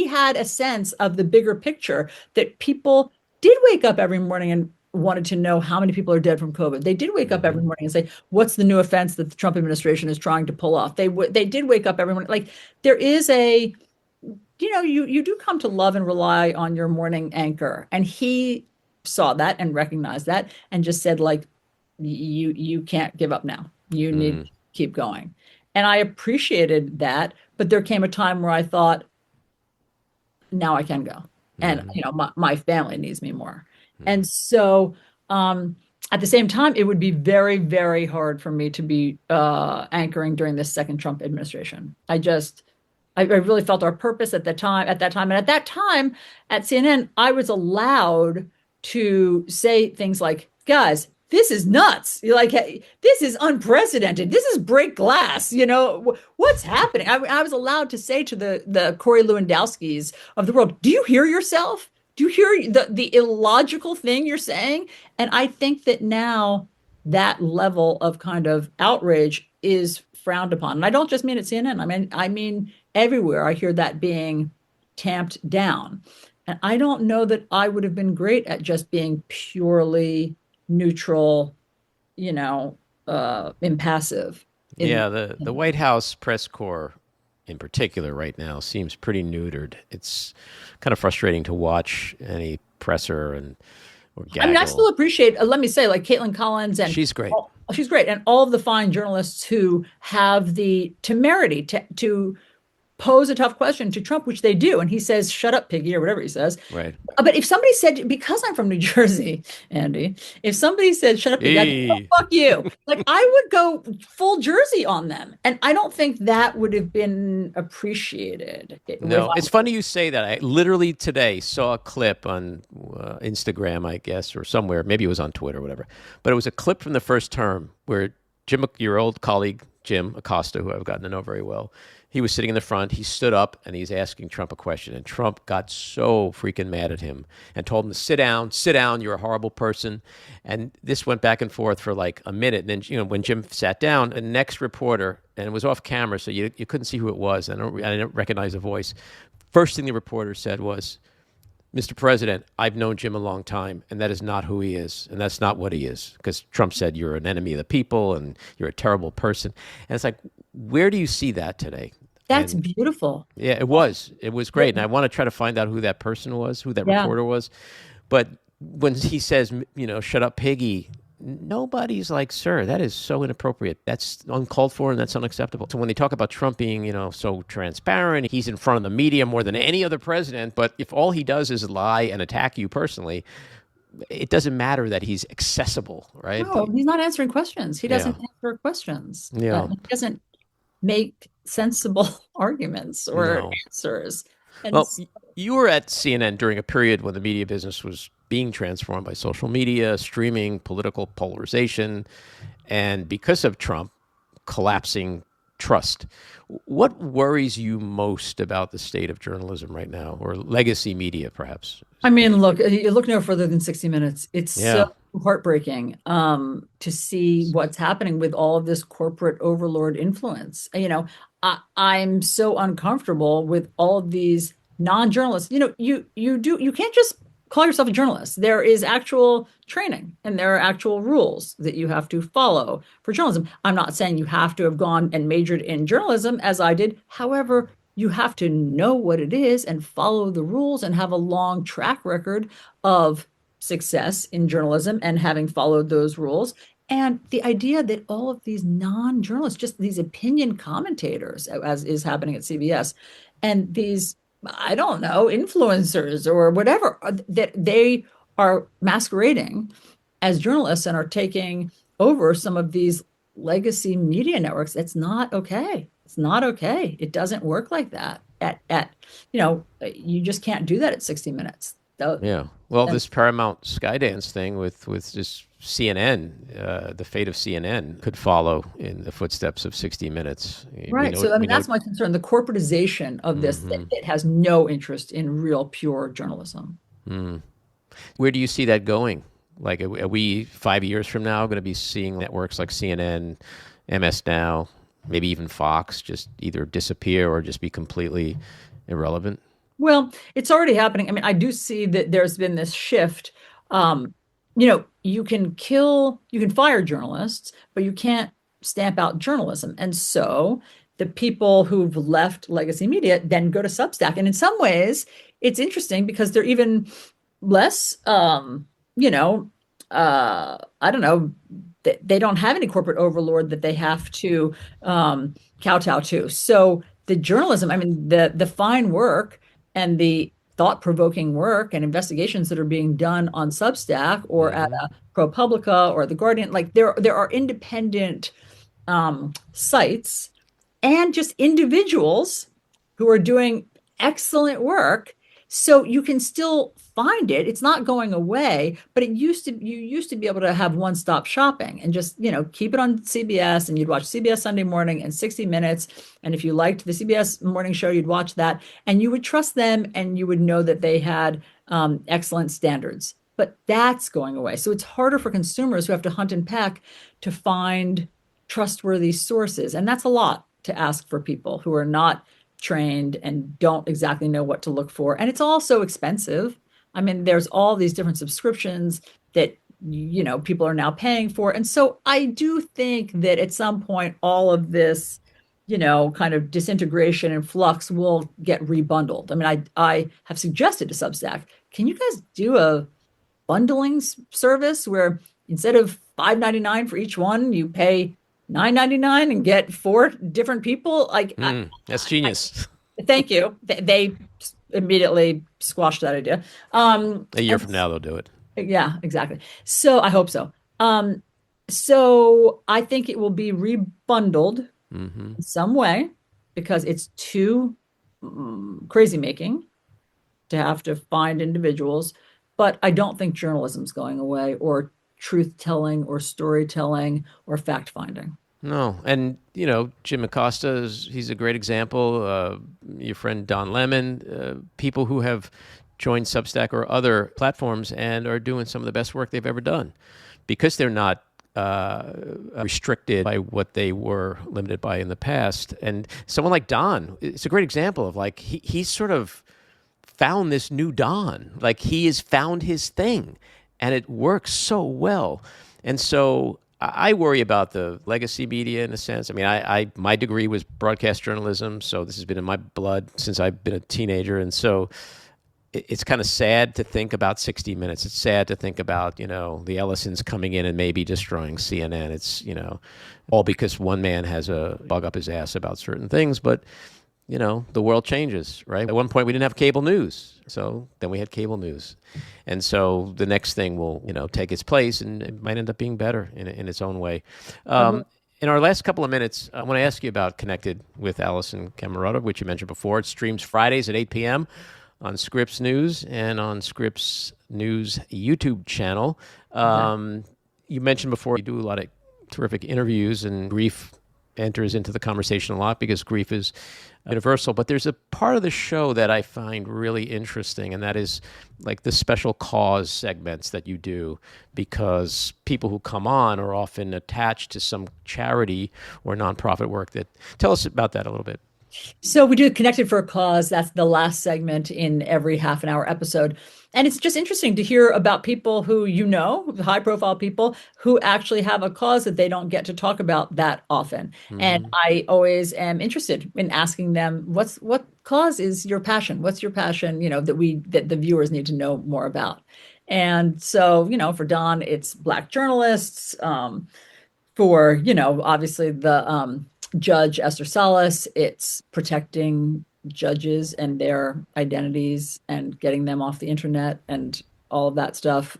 had a sense of the bigger picture that people did wake up every morning and wanted to know how many people are dead from COVID. They did wake up every morning and say, what's the new offense that the Trump administration is trying to pull off? They did wake up every morning. Like there is you do come to love and rely on your morning anchor. And he saw that and recognized that and just said, like, you can't give up now. You need to keep going. And I appreciated that, but there came a time where I thought, now I can go. And my family needs me more. And so at the same time, it would be very, very hard for me to be anchoring during this second Trump administration. I really felt our purpose at that time. And at that time at CNN, I was allowed to say things like, guys, this is nuts. You're like, hey, this is unprecedented. This is break glass. What's happening? I was allowed to say to the Corey Lewandowskis of the world, do you hear yourself? Do you hear the illogical thing you're saying? And I think that now that level of kind of outrage is frowned upon. And I don't just mean at CNN. I mean everywhere. I hear that being tamped down. And I don't know that I would have been great at just being purely neutral, impassive. The White House press corps in particular right now seems pretty neutered. It's kind of frustrating to watch any presser or gaggle. I still appreciate, let me say, like Caitlin Collins, and she's great. She's great. And all of the fine journalists who have the temerity to pose a tough question to Trump, which they do. And he says, shut up, piggy, or whatever he says. Right. But if somebody said, because I'm from New Jersey, Andy, if somebody said, shut up, piggy, I'd go, fuck you. Like I would go full Jersey on them. And I don't think that would have been appreciated. No, it's funny you say that. I literally today saw a clip on Instagram, I guess, or somewhere. Maybe it was on Twitter or whatever. But it was a clip from the first term where your old colleague, Jim Acosta, who I've gotten to know very well, he was sitting in the front. He stood up and he's asking Trump a question. And Trump got so freaking mad at him and told him to sit down. You're a horrible person. And this went back and forth for like a minute. And then, when Jim sat down, the next reporter, and it was off camera, so you couldn't see who it was. I didn't recognize the voice. First thing the reporter said was, Mr. President, I've known Jim a long time, and that is not who he is, and that's not what he is. Because Trump said you're an enemy of the people, and you're a terrible person. And it's like, where do you see that today? That's beautiful. Yeah, it was. It was great. And I want to try to find out who that person was, who that reporter was. But when he says, shut up, piggy, nobody's like, sir, that is so inappropriate. That's uncalled for and that's unacceptable. So when they talk about Trump being, so transparent, he's in front of the media more than any other president. But if all he does is lie and attack you personally, it doesn't matter that he's accessible, right? No, he's not answering questions. He Yeah. doesn't answer questions. Yeah. He doesn't make sensible arguments or No. answers. And Well, you were at CNN during a period when the media business was being transformed by social media, streaming, political polarization, and because of Trump, collapsing trust. What worries you most about the state of journalism right now, or legacy media, perhaps? I mean, look, you look no further than 60 Minutes. It's Yeah. so heartbreaking to see what's happening with all of this corporate overlord influence. I'm so uncomfortable with all of these non-journalists. You can't just call yourself a journalist. There is actual training and there are actual rules that you have to follow for journalism. I'm not saying you have to have gone and majored in journalism as I did. However, you have to know what it is and follow the rules and have a long track record of success in journalism and having followed those rules. And the idea that all of these non-journalists, just these opinion commentators, as is happening at CBS, and these, I don't know, influencers or whatever, that they are masquerading as journalists and are taking over some of these legacy media networks. It's not okay. It's not okay. It doesn't work like that. You just can't do that at 60 Minutes. Yeah. Well, this Paramount Skydance thing with just CNN, the fate of CNN could follow in the footsteps of 60 Minutes. Right. So, that's my concern, the corporatization of this, that it has no interest in real, pure journalism. Where do you see that going? Like, are we 5 years from now going to be seeing networks like CNN, MS Now, maybe even Fox just either disappear or just be completely irrelevant? Well, it's already happening. I mean, I do see that there's been this shift. You can fire journalists, but you can't stamp out journalism. And so the people who've left legacy media then go to Substack. And in some ways, it's interesting because they're even less, I don't know, they don't have any corporate overlord that they have to kowtow to. So the journalism, I mean, the fine work and the thought-provoking work and investigations that are being done on Substack or at a ProPublica or The Guardian, like there are independent sites and just individuals who are doing excellent work. So you can still find it. It's not going away, but you used to be able to have one-stop shopping and just, keep it on CBS, and you'd watch CBS Sunday Morning and 60 Minutes. And if you liked the CBS morning show, you'd watch that and you would trust them and you would know that they had excellent standards. But that's going away. So it's harder for consumers who have to hunt and peck to find trustworthy sources. And that's a lot to ask for people who are not trained and don't exactly know what to look for. And it's also expensive. I mean, there's all these different subscriptions that, people are now paying for. And so I do think that at some point, all of this, kind of disintegration and flux will get rebundled. I mean, I have suggested to Substack, can you guys do a bundling service where instead of $5.99 for each one, you pay $9.99 and get 4 different people? That's genius. Thank you. They immediately squashed that idea. A year from now, they'll do it. Yeah, exactly. So I hope so. So I think it will be rebundled in some way because it's too crazy making to have to find individuals. But I don't think journalism's going away, or truth-telling or storytelling or fact-finding. No. And, Jim Acosta, he's a great example. Your friend Don Lemon, people who have joined Substack or other platforms and are doing some of the best work they've ever done because they're not restricted by what they were limited by in the past. And someone like Don, it's a great example of like, he's sort of found this new Don. Like he has found his thing and it works so well. And so I worry about the legacy media in a sense. I mean, my degree was broadcast journalism, so this has been in my blood since I've been a teenager. And so it's kind of sad to think about 60 Minutes. It's sad to think about, the Alisons coming in and maybe destroying CNN. It's, all because one man has a bug up his ass about certain things. But, the world changes, right? At one point, we didn't have cable news. So then we had cable news. And so the next thing will, take its place, and it might end up being better in its own way. In our last couple of minutes, I want to ask you about Connected with Alisyn Camerota, which you mentioned before. It streams Fridays at 8 p.m. on Scripps News and on Scripps News YouTube channel. You mentioned before you do a lot of terrific interviews, and grief enters into the conversation a lot because grief is universal. But there's a part of the show that I find really interesting, and that is like the special cause segments that you do, because people who come on are often attached to some charity or nonprofit work. Tell us about that a little bit. So we do Connected for a Cause. That's the last segment in every half an hour episode. And it's just interesting to hear about people who, high profile people who actually have a cause that they don't get to talk about that often. Mm-hmm. And I always am interested in asking them, what cause is your passion? What's your passion, that the viewers need to know more about? And so, for Don, it's Black journalists. For, obviously the Judge Esther Salas, it's protecting judges and their identities and getting them off the internet and all of that stuff,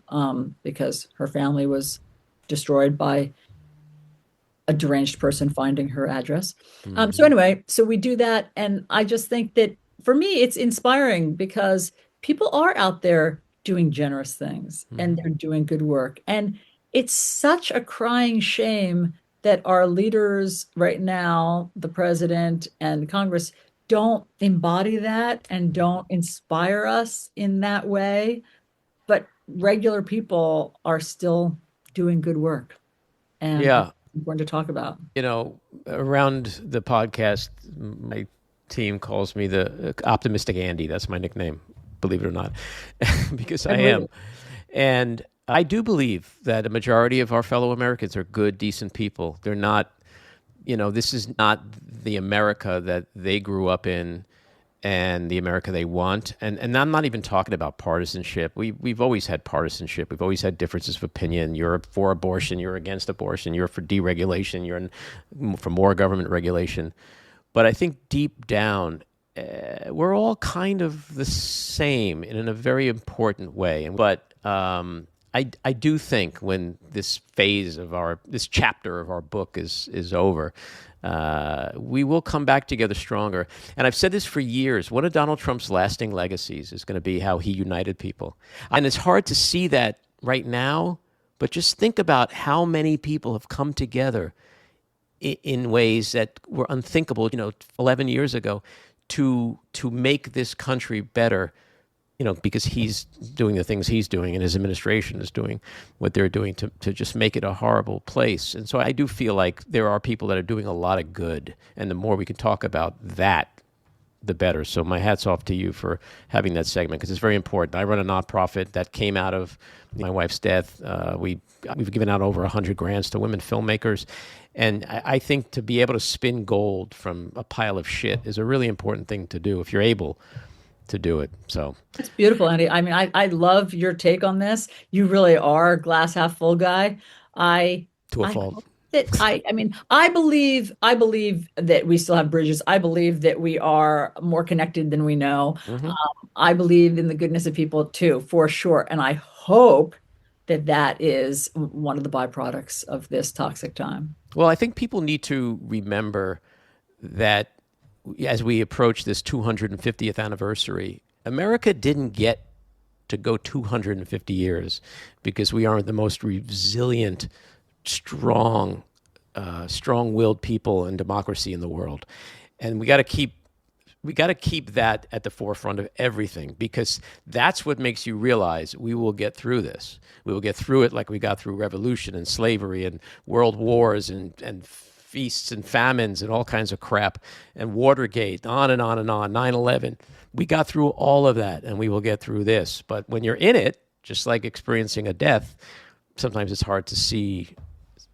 because her family was destroyed by a deranged person finding her address. Mm-hmm. So anyway, so we do that. And I just think that for me, it's inspiring because people are out there doing generous things, mm-hmm. and they're doing good work. And it's such a crying shame that our leaders right now, the president and Congress, don't embody that and don't inspire us in that way. But regular people are still doing good work. And it's important to talk about. Around the podcast, my team calls me the Optimistic Andy. That's my nickname, believe it or not, because I am. And I do believe that a majority of our fellow Americans are good, decent people. They're not, this is not the America that they grew up in and the America they want. And I'm not even talking about partisanship. We've always had partisanship. We've always had differences of opinion. You're for abortion. You're against abortion. You're for deregulation. You're for more government regulation. But I think deep down, we're all kind of the same in a very important way. But I do think when this phase of this chapter of our book is over, we will come back together stronger. And I've said this for years. One of Donald Trump's lasting legacies is going to be how he united people. And it's hard to see that right now, but just think about how many people have come together in ways that were unthinkable, 11 years ago, to make this country better. Because he's doing the things he's doing and his administration is doing what they're doing to just make it a horrible place. And so I do feel like there are people that are doing a lot of good. And the more we can talk about that, the better. So my hat's off to you for having that segment, because it's very important. I run a nonprofit that came out of my wife's death. We've given out over 100 grants to women filmmakers. And I think to be able to spin gold from a pile of shit is a really important thing to do if you're able to do it. So it's beautiful, Andy. I mean, I love your take on this. You really are a glass half full guy. I fault. I believe that we still have bridges. I believe that we are more connected than we know. Mm-hmm. I believe in the goodness of people too, for sure. And I hope that is one of the byproducts of this toxic time. Well, I think people need to remember that as we approach this 250th anniversary, America didn't get to go 250 years because we are the most resilient, strong-willed people and democracy in the world. And we got to keep that at the forefront of everything, because that's what makes you realize we will get through this. We will get through it like we got through revolution and slavery and world wars and feasts and famines and all kinds of crap, and Watergate, on and on and on, 9/11. We got through all of that, and we will get through this. But when you're in it, just like experiencing a death, sometimes it's hard to see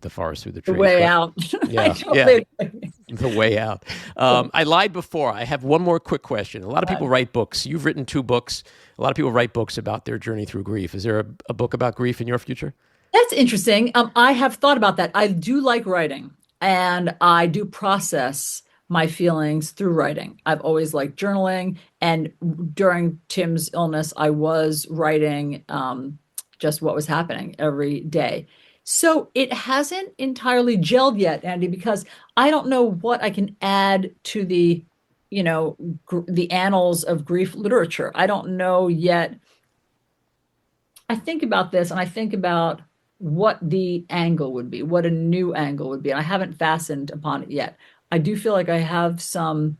the forest through the The trees. way out. I Yeah, totally agree. the way out. I lied before. I have one more quick question. A lot of people write books. You've written 2 books. A lot of people write books about their journey through grief. Is there a book about grief in your future? That's interesting. I have thought about that. I do like writing, and I do process my feelings through writing. I've always liked journaling, and during Tim's illness, I was writing just what was happening every day. So it hasn't entirely gelled yet, Andy, because I don't know what I can add to the annals of grief literature. I don't know yet. I think about this and I think about what the angle would be, what a new angle would be. And I haven't fastened upon it yet. I do feel like I have some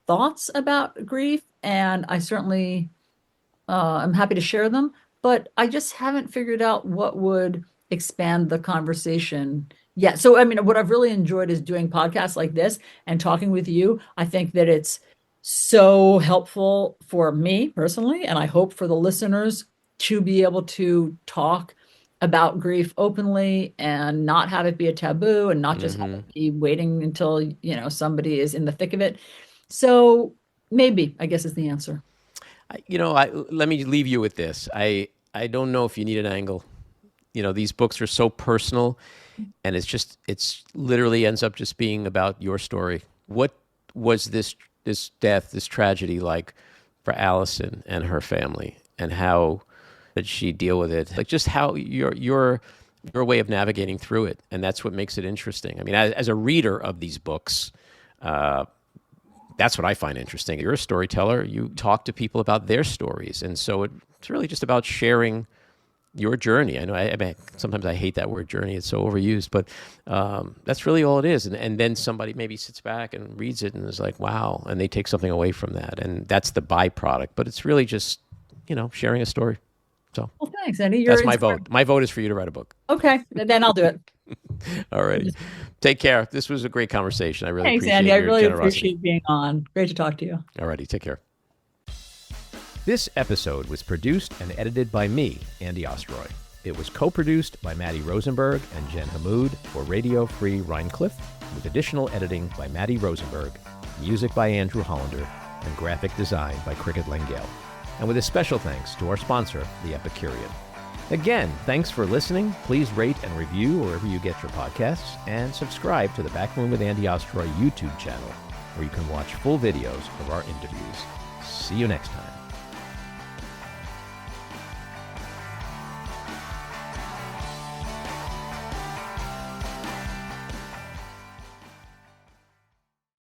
thoughts about grief, and I certainly am happy to share them, but I just haven't figured out what would expand the conversation yet. So, I mean, what I've really enjoyed is doing podcasts like this and talking with you. I think that it's so helpful for me personally, and I hope for the listeners to be able to talk about grief openly and not have it be a taboo and not just have it be waiting until, somebody is in the thick of it. So maybe, I guess, is the answer. Let me leave you with this. I don't know if you need an angle. These books are so personal, and it's literally ends up just being about your story. What was this death, this tragedy like for Alisyn and her family, and how did she deal with it? Like, just how your way of navigating through it, and that's what makes it interesting. I mean, as a reader of these books, that's what I find interesting. You're a storyteller. You talk to people about their stories, and so it's really just about sharing your journey. I know. I mean, sometimes I hate that word journey; it's so overused, but that's really all it is. And then somebody maybe sits back and reads it and is like, "Wow!" and they take something away from that, and that's the byproduct. But it's really just sharing a story. So, well, thanks, Andy. That's my vote. My vote is for you to write a book. Okay, then I'll do it. All righty. Take care. This was a great conversation. I really Thanks, appreciate Andy. your I really generosity. appreciate being on. Great to talk to you. All righty. Take care. This episode was produced and edited by me, Andy Ostroy. It was co-produced by Matty Rosenberg and Jen Hammoud for Radio Free Rhiniecliff, with additional editing by Matty Rosenberg, music by Andrew Hollander, and graphic design by Cricket Lengyel. And with a special thanks to our sponsor, The Epicurean. Again, thanks for listening. Please rate and review wherever you get your podcasts, and subscribe to the Backroom with Andy Ostroy YouTube channel, where you can watch full videos of our interviews. See you next time.